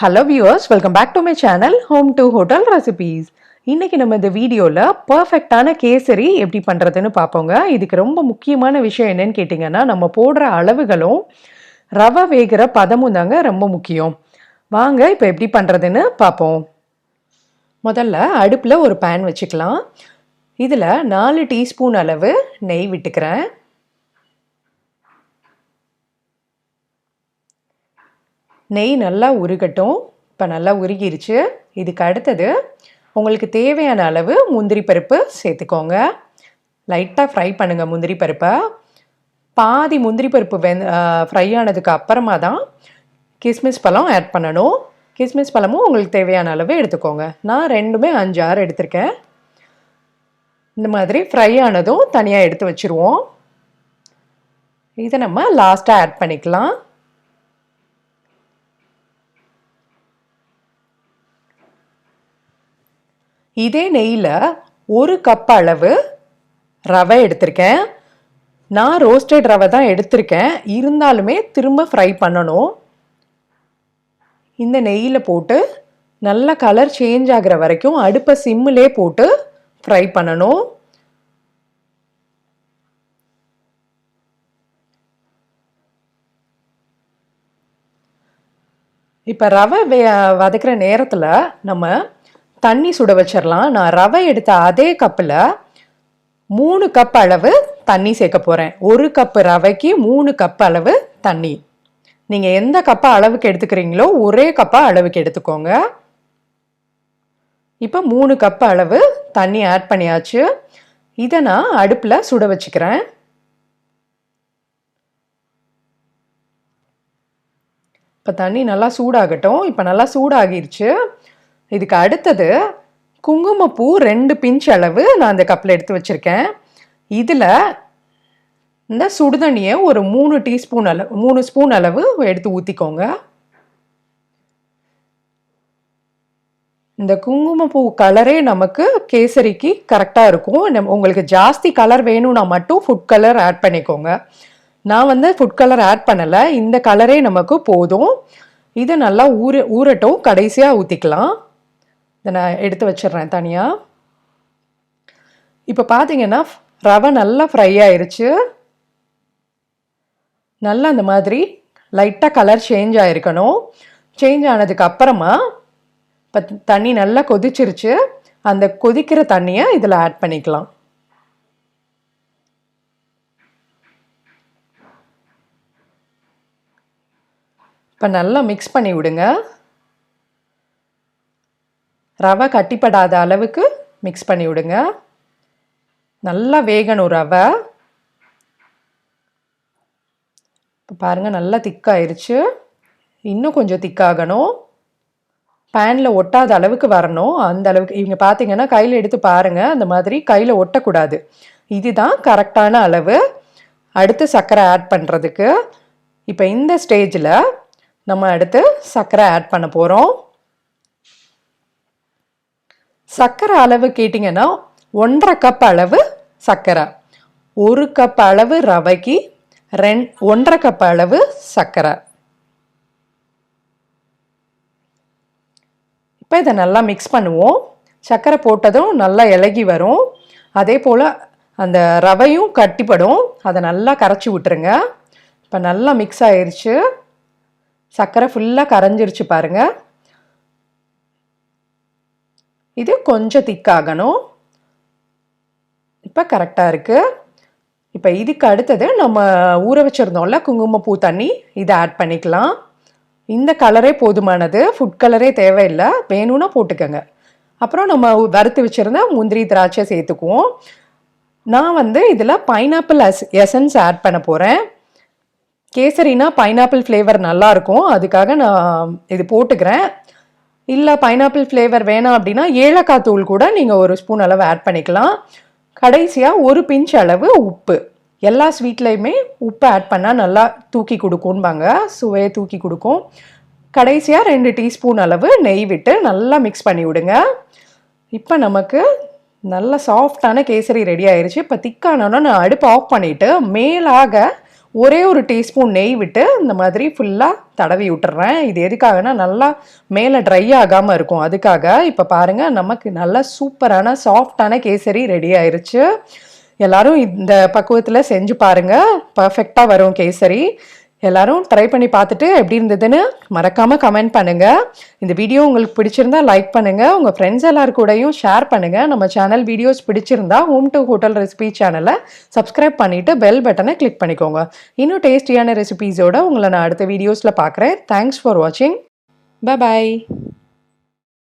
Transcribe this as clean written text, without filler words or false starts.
Hello viewers, welcome back to my channel Home to Hotel Recipes. இன்னைக்கு நம்ம இந்த வீடியோல பெர்ஃபெக்ட்டான கேசரி எப்படி பண்றதுன்னு பாப்போங்க. இதுக்கு ரொம்ப முக்கியமான விஷயம் என்னன்னு கேட்டிங்கன்னா நம்ம போடுற அளவுகளும் ரவை வேகிற பதமும் தாங்க ரொம்ப முக்கியம். வாங்க இப்போ எப்படி பண்றதுன்னு பாப்போம். முதல்ல அடுப்புல ஒரு pan வச்சுக்கலாம். இதுல 4 டீஸ்பூன் அளவு நெய் விட்டுக்கிறேன். நெய் நல்லா உருகட்டும். இப்போ நல்லா உருகிருச்சு. இதுக்கு அடுத்தது உங்களுக்கு தேவையான அளவு முந்திரி பருப்பு சேர்த்துக்கோங்க. லைட்டாக ஃப்ரை பண்ணுங்கள் முந்திரி பருப்பை. பாதி முந்திரி பருப்பு ஃப்ரை ஆனதுக்கு அப்புறமா தான் கிஸ்மிஸ் பழம் ஆட் பண்ணணும். கிஸ்மிஸ் பழமும் உங்களுக்கு தேவையான அளவு எடுத்துக்கோங்க. நான் ரெண்டுமே 5-6 எடுத்திருக்கேன். இந்த மாதிரி ஃப்ரை ஆனதும் தனியாக எடுத்து வச்சுருவோம். இதை நம்ம லாஸ்ட்டாக ஆட் பண்ணிக்கலாம். இதே நெய்யில் 1 கப் அளவு ரவை எடுத்திருக்கேன். நான் ரோஸ்டட் ரவை தான் எடுத்திருக்கேன். இருந்தாலுமே திரும்ப ஃப்ரை பண்ணணும். இந்த நெய்யில் போட்டு நல்ல கலர் சேஞ்ச் ஆகிற வரைக்கும் அடுப்பை சிம்மிலே போட்டு ஃப்ரை பண்ணணும். இப்போ ரவை வதக்கிற நேரத்தில் நம்ம தண்ணி சுட வச்சிடலாம். நான் ரவை எடுத்த அதே கப்பில் 3 கப் அளவு தண்ணி சேர்க்க போகிறேன். 1 கப்பு ரவைக்கு 3 கப் அளவு தண்ணி. நீங்கள் எந்த கப்பை அளவுக்கு எடுத்துக்கிறீங்களோ ஒரே கப்பை அளவுக்கு எடுத்துக்கோங்க. இப்போ 3 கப் அளவு தண்ணி ஆட் பண்ணியாச்சு. இதை நான் அடுப்பில் சுட வச்சுக்கிறேன். இப்போ தண்ணி நல்லா சூடாகட்டும். இப்போ நல்லா சூடாகிருச்சு. இதுக்கு அடுத்தது குங்குமப்பூ 2 பிஞ்ச் அளவு நான் அந்த கப்பில் எடுத்து வச்சுருக்கேன். இதில் இந்த சுடுதண்ணியை ஒரு 3 ஸ்பூன் அளவு எடுத்து ஊற்றிக்கோங்க. இந்த குங்குமப்பூ கலரே நமக்கு கேசரிக்கு கரெக்டாக இருக்கும். உங்களுக்கு ஜாஸ்தி கலர் வேணும்னா மட்டும் ஃபுட் கலர் ஆட் பண்ணிக்கோங்க. நான் ஃபுட் கலர் ஆட் பண்ணலை. இந்த கலரே நமக்கு போதும். இதை நல்லா ஊறட்டும். கடைசியாக ஊற்றிக்கலாம். இதை நான் எடுத்து வச்சிடுறேன் தனியாக. இப்போ பார்த்தீங்கன்னா ரவை நல்லா ஃப்ரை ஆயிருச்சு. நல்லா அந்த மாதிரி லைட்டாக கலர் சேஞ்ச் ஆகிருக்கணும். சேஞ்ச் ஆனதுக்கு அப்புறமா இப்போ தண்ணி நல்லா கொதிச்சிருச்சு. அந்த கொதிக்கிற தண்ணியை இதில் ஆட் பண்ணிக்கலாம். இப்போ நல்லா மிக்ஸ் பண்ணி விடுங்க. ரவை கட்டிப்படாத அளவுக்கு மிக்ஸ் பண்ணி விடுங்க. நல்லா வேகணும் ரவை. இப்போ பாருங்கள் நல்லா திக்காயிருச்சு. இன்னும் கொஞ்சம் திக்காகணும். பேனில் ஒட்டாத அளவுக்கு வரணும். அந்த அளவுக்கு இவங்க பார்த்தீங்கன்னா கையில் எடுத்து பாருங்கள். அந்த மாதிரி கையில் ஒட்டக்கூடாது. இதுதான் கரெக்டான அளவு அடுத்து சர்க்கரை ஆட் பண்ணுறதுக்கு. இப்போ இந்த ஸ்டேஜில் நம்ம அடுத்து சர்க்கரை ஆட் பண்ண போகிறோம். சர்க்கரை அளவு கேட்டிங்கன்னா 1.5 கப் அளவு சர்க்கரை. 1 கப் அளவு ரவைக்கு 1.5 கப் அளவு சர்க்கரை. இப்போ இதை நல்லா மிக்ஸ் பண்ணுவோம். சர்க்கரை போட்டதும் நல்லா இலகி வரும். அதே போல் அந்த ரவையும் கட்டிப்படும். அதை நல்லா கரைச்சி விட்டுருங்க. இப்போ நல்லா மிக்ஸ் ஆயிடுச்சு. சர்க்கரை ஃபுல்லாக கரைஞ்சிருச்சு பாருங்கள். இது கொஞ்சம் திக்காகணும். இப்போ கரெக்டாக இருக்குது. இப்போ இதுக்கு அடுத்தது நம்ம ஊற வச்சுருந்தோம்ல குங்குமப்பூ தண்ணி, இதை ஆட் பண்ணிக்கலாம். இந்த கலரே போதுமானது. ஃபுட் கலரே தேவையில்லை. வேணும்னா போட்டுக்கோங்க. அப்புறம் நம்ம வறுத்து வச்சுருந்த முந்திரி திராட்சை சேர்த்துக்குவோம். நான் இதில் பைனாப்பிள் எசன்ஸ் ஆட் பண்ண போகிறேன். கேசரினா பைனாப்பிள் ஃப்ளேவர் நல்லாயிருக்கும். அதுக்காக நான் இது போட்டுக்கிறேன். இல்லை பைனாப்பிள் ஃப்ளேவர் வேணாம் அப்படின்னா ஏலக்காய் தூள் கூட நீங்கள் 1 ஸ்பூன் அளவு ஆட் பண்ணிக்கலாம். கடைசியாக 1 பிஞ்ச் அளவு உப்பு. எல்லா ஸ்வீட்லேயுமே உப்பு ஆட் பண்ணால் நல்லா தூக்கி கொடுக்கும்பாங்க. சுவையை தூக்கி கொடுக்கும். கடைசியாக 2 டீஸ்பூன் அளவு நெய் விட்டு நல்லா மிக்ஸ் பண்ணி விடுங்க. இப்போ நமக்கு நல்ல சாஃப்டான கேசரி ரெடி ஆயிடுச்சு. இப்போ திக்கானோன்னா நான் அடுப்பு ஆஃப் பண்ணிவிட்டு மேலாக ஒரே ஒரு டீஸ்பூன் நெய் விட்டு இந்த மாதிரி ஃபுல்லாக தடவி விட்டுறேன். இது எதுக்காகனா நல்லா மேலே ட்ரை ஆகாமல் இருக்கும், அதுக்காக. இப்போ பாருங்கள், நமக்கு நல்லா சூப்பரான சாஃப்டான கேசரி ரெடி ஆயிருச்சு. எல்லாரும் இந்த பக்குவத்தில் செஞ்சு பாருங்கள், பர்ஃபெக்டாக வரும் கேசரி. எல்லாரும் ட்ரை பண்ணி பார்த்துட்டு எப்படி இருந்ததுன்னு மறக்காமல் கமெண்ட் பண்ணுங்கள். இந்த வீடியோ உங்களுக்கு பிடிச்சிருந்தா லைக் பண்ணுங்கள், உங்கள் ஃப்ரெண்ட்ஸ் எல்லாரு கூடயும் ஷேர் பண்ணுங்கள். நம்ம சேனல் வீடியோஸ் பிடிச்சிருந்தா ஹோம் டு ஹோட்டல் ரெசிபி சேனலை சப்ஸ்கிரைப் பண்ணிவிட்டு பெல் பட்டனை கிளிக் பண்ணிக்கோங்க. இன்னும் டேஸ்டியான ரெசிபீஸோடு உங்களை நான் அடுத்த வீடியோஸில் பார்க்குறேன். தேங்க்ஸ் ஃபார் வாட்சிங். பை.